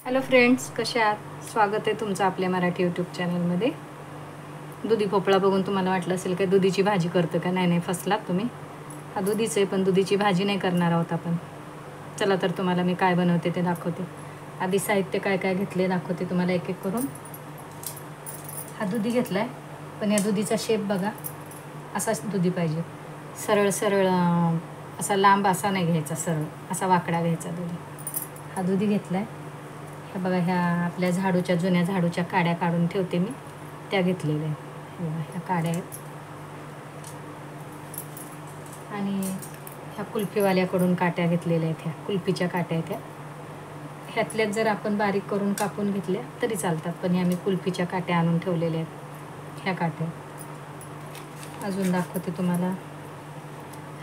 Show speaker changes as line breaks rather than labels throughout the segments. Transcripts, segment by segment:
Hello friends, कसे आहात? स्वागत आहे तुमचं आपल्या मराठी यूट्यूब चॅनलमध्ये. दुधी भोपळा बघून तुम्हाला वाटलं असेल की दुधीची भाजी करतं का? नाही, फसलात तुम्ही. हा दुधीच आहे, पण दुधीची भाजी नाही करणार आहोत आपण. चला तर तुम्हाला मी काय बनवते ते दाखवते. आधी साहित्य काय काय घेतले दाखवते तुम्हाला एक एक करून. हा दुधी घेतला आहे, पण या दुधीचा शेप बघा, असाच दुधी पाहिजे. सरळ सरळ असा लांब असा नाही घ्यायचा, सरळ असा वाकडा घ्यायचा दुधी. हा दुधी घेतला आहे. हे बघा, ह्या आपल्या झाडूच्या जुन्या झाडूच्या काड्या काढून ठेवते मी, त्या घेतलेल्या आहेत. हे बघा, ह्या काड्या आहेत. आणि ह्या कुल्फीवाल्याकडून काट्या घेतलेल्या आहेत. ह्या कुल्फीच्या काट्या आहेत. ह्यातल्याच जर आपण बारीक करून कापून घेतल्या तरी चालतात, पण ह्या मी कुल्फीच्या काट्या आणून ठेवलेल्या आहेत. ह्या काट्या अजून दाखवते तुम्हाला.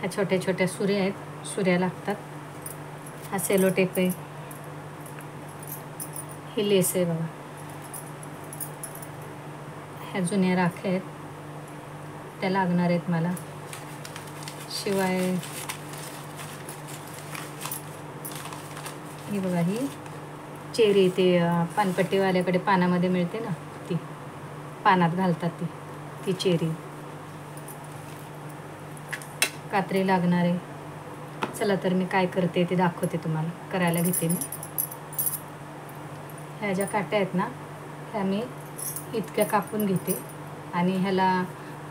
ह्या छोट्या छोट्या सुऱ्या आहेत, सुऱ्या लागतात. हा सेलो टेप आहे. ही लेस आहे बघा. ह्या जुन्या राख्या आहेत, त्या लागणार आहेत मला. शिवाय ही बघा, ही चेरी, ते पानपट्टीवाल्याकडे पानामध्ये मिळते ना, ती पानात घालतात ती चेरी. कात्री लागणार आहे. चला तर मी काय करते ते दाखवते तुम्हाला. करायला घेते मी. ह्या ज्या काट्या आहेत ना, ह्या मी इतक्या कापून घेते. आणि ह्याला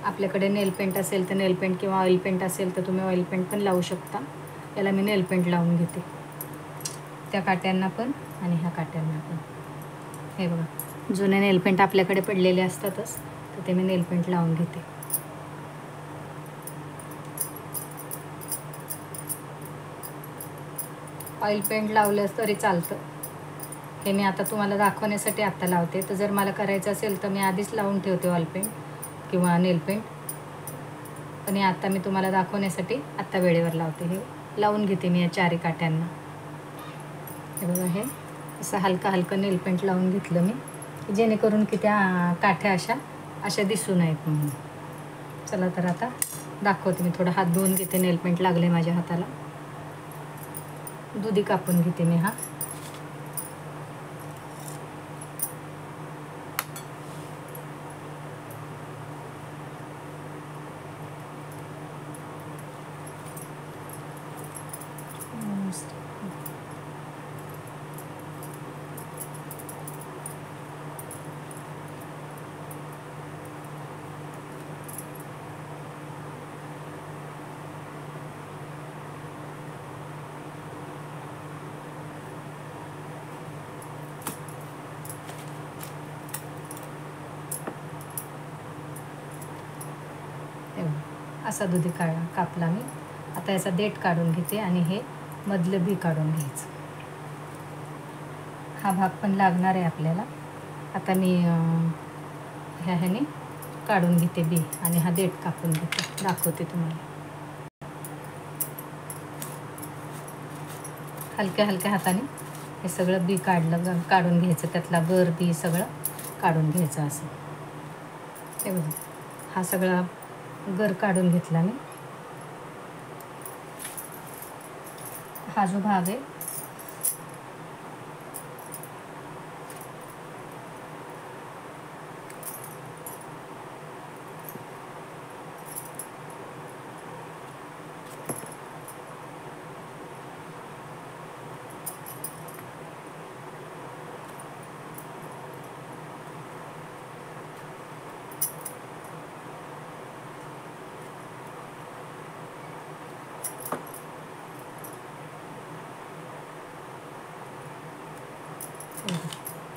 आपल्याकडे नेल पेंट असेल तर नेल पेंट, किंवा ऑइल पेंट असेल तर तुम्ही ऑइल पेंट पण लावू शकता. याला मी नेल पेंट लावून घेते, त्या काट्यांना पण आणि ह्या काट्यांना पण. हे बघा, जुने नेल पेंट आपल्याकडे पडलेले असतातच, तर ते मी नेल पेंट लावून घेते. ऑइल पेंट लावलं तरी चालतं. हे मी आता तुम्हाला दाखवण्यासाठी आत्ता लावते. तर जर मला करायचं असेल तर मी आधीच लावून ठेवते ऑइल पेंट किंवा नेल पेंट. पण हे आता मी तुम्हाला दाखवण्यासाठी आत्ता वेळेवर लावते. हे लावून घेते मी या चारी काट्यांना. हे बघा, हे असं हलकं हलकं नेल पेंट लावून घेतलं मी, जेणेकरून की त्या काठ्या अशा दिसू नयेत म्हणून. चला तर आता दाखवते मी. थोडा हात धुवून घेते, नेल पेंट लागले माझ्या हाताला. दुधी कापून घेते मी. हा असा दुधी कापला मी. आता याचा देठ काढून घेते आणि हे मधलं बी काढून घ्यायचं. हा भाग पण लागणार आहे आपल्याला. आता मी ह्याने काढून घेते बी आणि हा देठ कापून घेते. दाखवते तुम्हाला. हलक्या हलक्या हाताने हे सगळं बी काढून घ्यायचं. त्यातला गर बी सगळं काढून घ्यायचं असं. हे बघा, हा सगळा गर काढून घेतला मी. हा जो भाग आहे,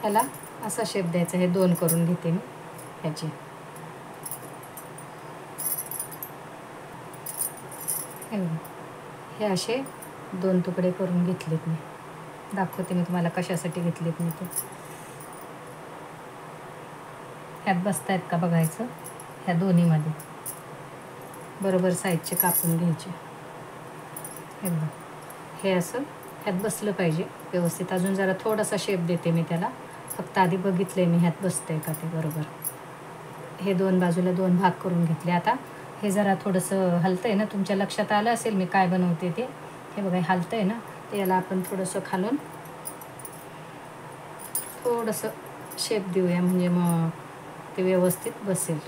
ह्याला असा शेप द्यायचा. हे दोन करून घेते मी ह्याचे. हे असे दोन तुकडे करून घेतलेत मी. दाखवते मी तुम्हाला कशासाठी घेतलेत मी ते. ह्यात बसतायत का बघायचं. ह्या दोन्हीमध्ये बरोबर साईजचे कापून घ्यायचे. हे बघा, हे असं ह्यात बसलं पाहिजे व्यवस्थित. अजून जरा थोडासा शेप देते मी त्याला. फक्त आधी बघितलं आहे मी ह्यात बसतंय का ते बरोबर. हे दोन बाजूला दोन भाग करून घेतले. आता हे जरा थोडंसं हलतंय ना, तुमच्या लक्षात आलं असेल मी काय बनवते ते. हे बघा, हलतंय ना, तर याला आपण थोडंसं खालून थोडंसं शेप देऊया, म्हणजे मग ते व्यवस्थित बसेल.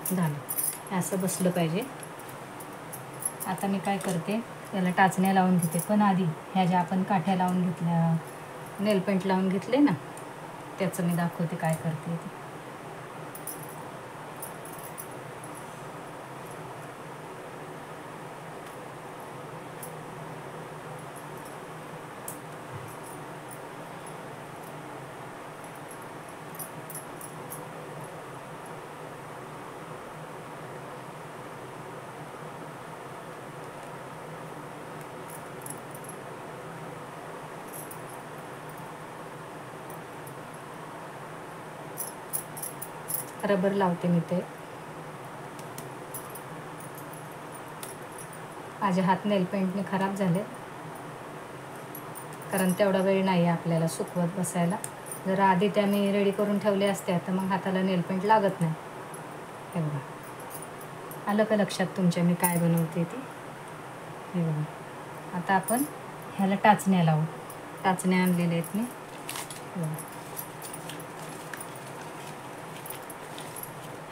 झालं, असं बसलं पाहिजे. आता मी काय करते, त्याला टाचण्या लावून घेते. पण आधी ह्या ज्या आपण काठ्या लावून घेतल्या, नेलपेंट लावून घेतले ना, त्याचं मी दाखवते काय करते ते. रबर लावते मी ते. माझे हात नेलपेंटने खराब झाले, कारण तेवढा वेळ नाही आपल्याला सुकवत बसायला. जर आधी त्या मी रेडी करून ठेवले असत्या तर मग हाताला नेलपेंट लागत नाही. हे बघा, आलं का लक्षात तुमच्या मी काय बनवते ते? हे बघा, आता आपण ह्याला टाचण्या लावू. टाचण्या आणलेल्या आहेत मी.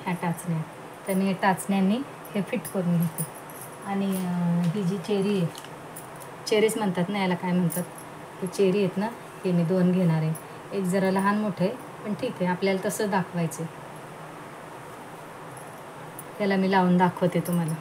ह्या टाचण्या, तर मी टाचण्यांनी हे फिट करून घेते. आणि ही जी चेरी आहे, चेरीच म्हणतात ना याला, काय म्हणतात, ही चेरी आहेत ना, हे मी 2 घेणार आहे. एक जरा लहान मोठं आहे, पण ठीक आहे, आपल्याला तसं दाखवायचं आहे. त्याला मी लावून दाखवते तुम्हाला.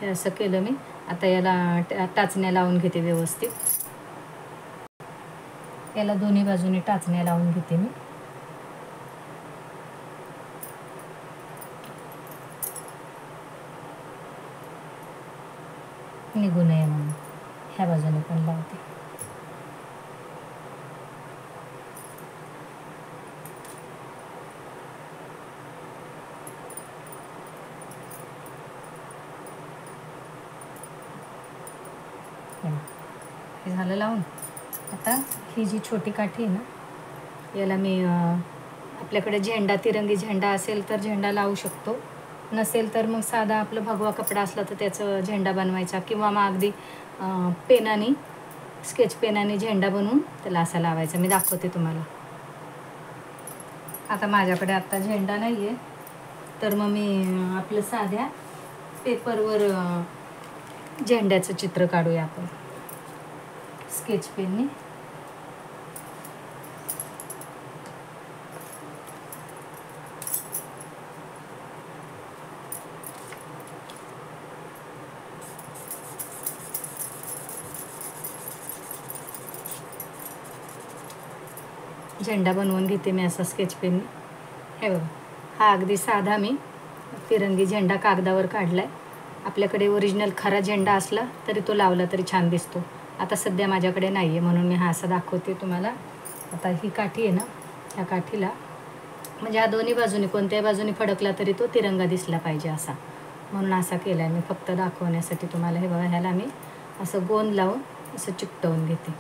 हे असं केलं मी. आता याला टाचण्या लावून घेते व्यवस्थित. याला दोन्ही बाजूने टाचण्या लावून घेते मी. निघू नये म्हणून ह्या बाजूने पण लावते. हे झालं लावून. आता ही जी छोटी काठी आहे ना, याला मी आपल्याकडे झेंडा, तिरंगी झेंडा असेल तर झेंडा लावू शकतो, नसेल तर मग साधा आपलं भगवा कपडा असला तर त्याचं झेंडा बनवायचा, किंवा मग अगदी पेनाने, स्केच पेनाने झेंडा बनवून त्याला असा लावायचा. मी दाखवते तुम्हाला. आता माझ्याकडे आत्ता झेंडा नाही आहे, तर मग मी आपलं साध्या पेपरवर झेंड्याचं चित्र काढूया आपण स्केच पेनने. झेंडा बनवून घेते मी असा स्केच पेनने. हे बघा, हा अगदी साधा मी तिरंगी झेंडा कागदावर काढलाय. आपल्याकडे ओरिजिनल खरा झेंडा असला तरी तो लावला तरी छान दिसतो. आता सध्या माझ्याकडे नाही आहे म्हणून मी हा असा दाखवते तुम्हाला. आता ही काठी आहे ना, ह्या काठीला म्हणजे हा दोन्ही बाजूनी कोणत्याही बाजूनी फडकला तरी तो तिरंगा दिसला पाहिजे असा, म्हणून असा केला आहे मी फक्त दाखवण्यासाठी तुम्हाला. हे बघा, ह्याला मी असं गोंद लावून असं चिकटवून घेते,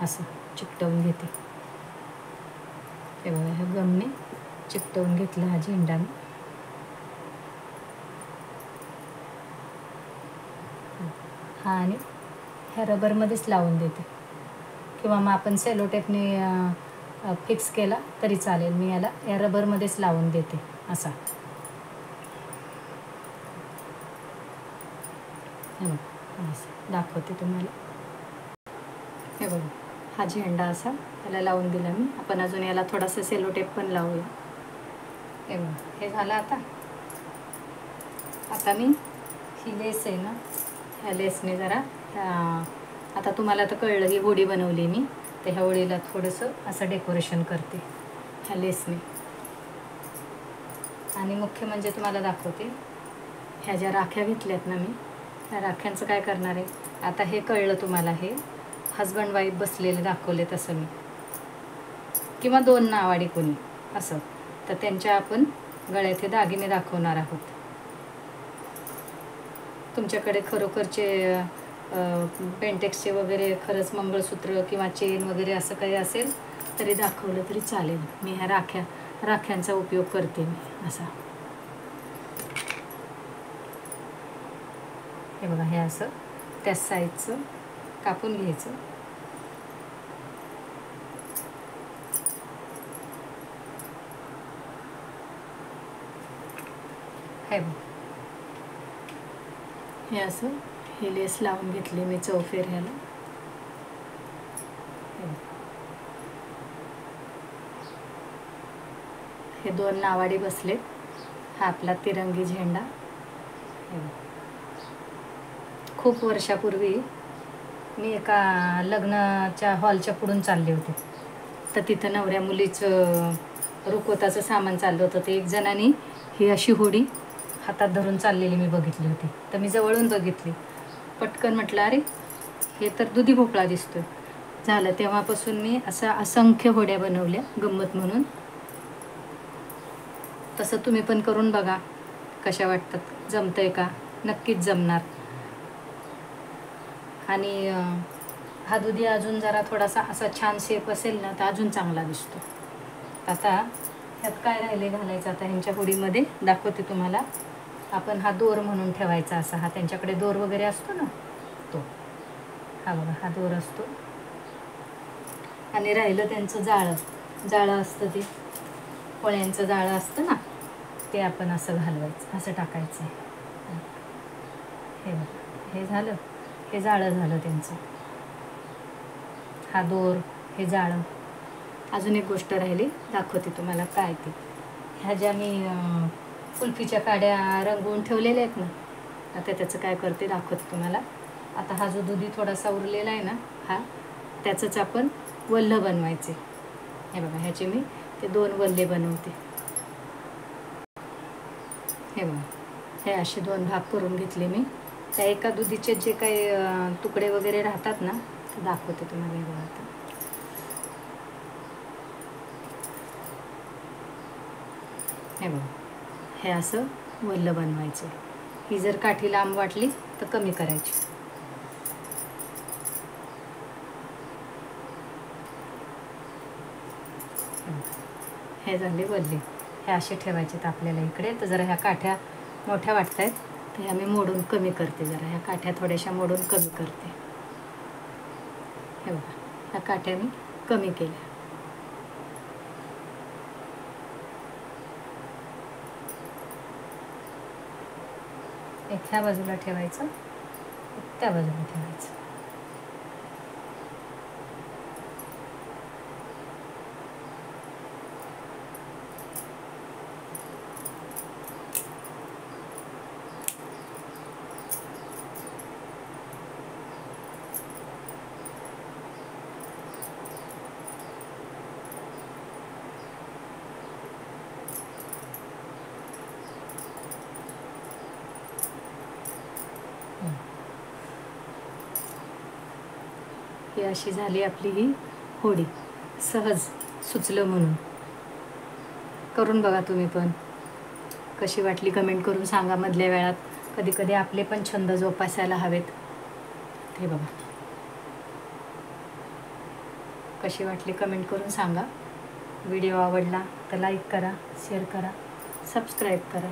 असं चिकटवून घेते. हे बघा, ह्या गमने चिकटवून घेतला हा झेंडा मी. हा, आणि ह्या रबरमध्येच लावून देते, किंवा मग आपण सेलो टेपने फिक्स केला तरी चालेल. मी याला या रबरमध्येच लावून देते असा. हे बघा, असं दाखवते तुम्हाला. हे बघा, हा झेंडा असा त्याला लावून दिला मी. आपण अजून याला थोडासा सेलो टेप पण लावूया. हे बघा, हे झालं. आता मी ही लेस आहे ना, ह्या लेसने जरा आता तुम्हाला तर कळलं ही होडी बनवली मी, तर ह्या होडीला थोडंसं असं डेकोरेशन करते ह्या लेसने. आणि मुख्य म्हणजे तुम्हाला दाखवते, ह्या ज्या राख्या घेतल्यात ना मी, राख्यांचं काय करणार आहे आता हे कळलं तुम्हाला. हे हजबंड वाईफ बसलेले दाखवले तसं मी, किंवा 2 नावाडी कोणी असं, तर त्यांच्या आपण गळ्यात हे दागिने दाखवणार आहोत. तुमच्याकडे खरोखरचे पेंटेक्सचे वगैरे खरंच मंगळसूत्र किंवा चेन वगैरे असं काही असेल तरी दाखवलं तरी चालेल. मी ह्या राख्यांचा उपयोग करते मी असा. हे बघा, हे असं त्या साईजचं कापून घ्यायचं. हे बघ, हे असं हे लेस लावून घेतली मी चौफेऱ्याला. हे 2 नावाडी बसलेत. हा आपला तिरंगी झेंडा. खूप वर्षापूर्वी मी एका लग्नाच्या हॉलच्या पुढून चालले होते, तर तिथं नवऱ्या मुलीचं रुखवताचं सामान चाललं होतं. ते एक जणांनी ही अशी होडी हातात धरून चाललेली मी बघितली होती. तर मी जवळून बघितली, पटकन म्हटलं अरे हे तर दुधी भोपळा दिसतोय. झालं तेव्हापासून मी असा असंख्य होड्या बनवल्या गंमत म्हणून. तसं तुम्ही पण करून बघा कशा वाटतात, जमतंय का? नक्कीच जमणार. आणि हा दुधी अजून जरा थोडासा असा छान शेप असेल ना तर अजून चांगला दिसतो. आता ह्यात काय राहिले घालायचं, आता ह्यांच्या होडीमध्ये दाखवते तुम्हाला. आपण हा दोर म्हणून ठेवायचा असा. हा त्यांच्याकडे दोर वगैरे असतो ना तो, हा बघा हा दोर असतो. आणि राहिलं त्यांचं जाळं असतं, ते पोळ्यांचं जाळं असतं ना, ते आपण असं घालवायचं, असं टाकायचं. हे बघा, हे झालं, हे जाळं झालं त्यांचं. हा दोर, हे जाळं. अजून एक गोष्ट राहिली, दाखवते तुम्हाला काय ते. ह्या ज्या मी कुल्फीच्या काड्या रंगवून ठेवलेल्या आहेत ना, आता त्याचं काय करते दाखवते तुम्हाला. आता हा जो दुधी थोडासा उरलेला आहे ना, हा त्याचंच आपण वल्ह बनवायचे. हे बघा, ह्याचे मी ते 2 वल्हे बनवते. हे बघा, हे असे 2 भाग करून घेतले मी. त्या एका दुधीचे जे काही तुकडे वगैरे राहतात ना, ते दाखवते तुम्हाला. हे बघा, आता हे बघा, हे असं वल्ह बनवायचं. ही जर काठी लांब वाटली तर कमी करायची. हे झाले वल्हे. हे असे ठेवायचे आपल्याला इकडे. तर जरा ह्या काठ्या मोठ्या वाटत आहेत, तर ह्या मी मोडून कमी करते. जरा ह्या काठ्या थोड्याशा मोडून कमी करते. हे बघा, ह्या काठ्या मी कमी केल्या. एक ह्या बाजूला ठेवायचं, एक त्या बाजूला ठेवायचं. ही अशी झाली आपली ही होडी. सहज सुचलं म्हणून करून बघा तुम्ही पण. कशी वाटली कमेंट करून सांगा. मधल्या वेळात कधी कधी आपले पण छंद जोपासायला हवेत. हे बघा, कशी वाटली कमेंट करून सांगा. व्हिडिओ आवडला तर लाईक करा, शेअर करा, सबस्क्राईब करा.